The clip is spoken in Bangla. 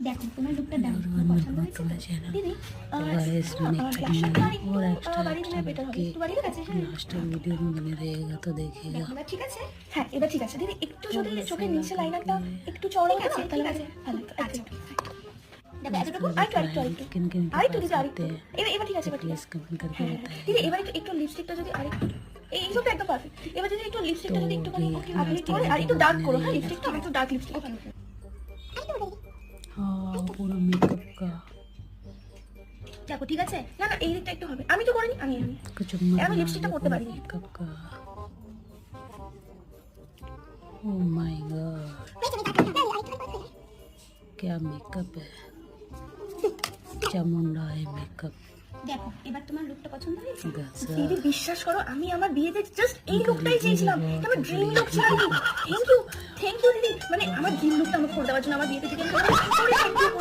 দেখো তোমার লুকটা দাও, পছন্দ হয়েছে দিদি? और एक्स्ट्रा वीडियो में बने रहेगा तो देखिएगा। ঠিক আছে, হ্যাঁ এবার ঠিক আছে দিদি। একটু যদি চোখের নিচে লাইনারটা একটু চওড়া আছে তাহলে ভালো। আচ্ছা দেখো এতটুকু, আরেকটু দিদি, আরেকটু। এবার ঠিক আছে, এবার ঠিক আছে। कमेंट करके बताइए। দিদি এবার একটু লিপস্টিকটা যদি আরেকটু, এই সবটা একদম পারফেক্ট। এবার যদি একটু লিপস্টিকটা যদি একটুখানি আপনি করে আর একটু ডার্ক করো, হ্যাঁ লিপস্টিকটা একটু ডার্ক লিপস্টিক ভালো। हाँ पूरा मेकअप का দেখো ঠিক আছে। না না এই দিকটা একটু হবে, আমি তো করিনি, আমি कुछ আমি লিপস্টিকটা করতে পারি। मेकअप का ओह माय गॉड क्या मेकअप है, चामुंडा है मेकअप। দেখো এবার তোমার লুকটা পছন্দ হয়েছে গাছা। দিদি? বিশ্বাস করো আমি আমার বিয়েতে জাস্ট এই লুকটাই চেয়েছিলাম, আমার ড্রিম লুক ছিল দিদি। থ্যাংক ইউ দিদি, মানে আমার ড্রিম লুকটা আমাকে করে দেওয়ার জন্য আমার বিয়েতে দিদি।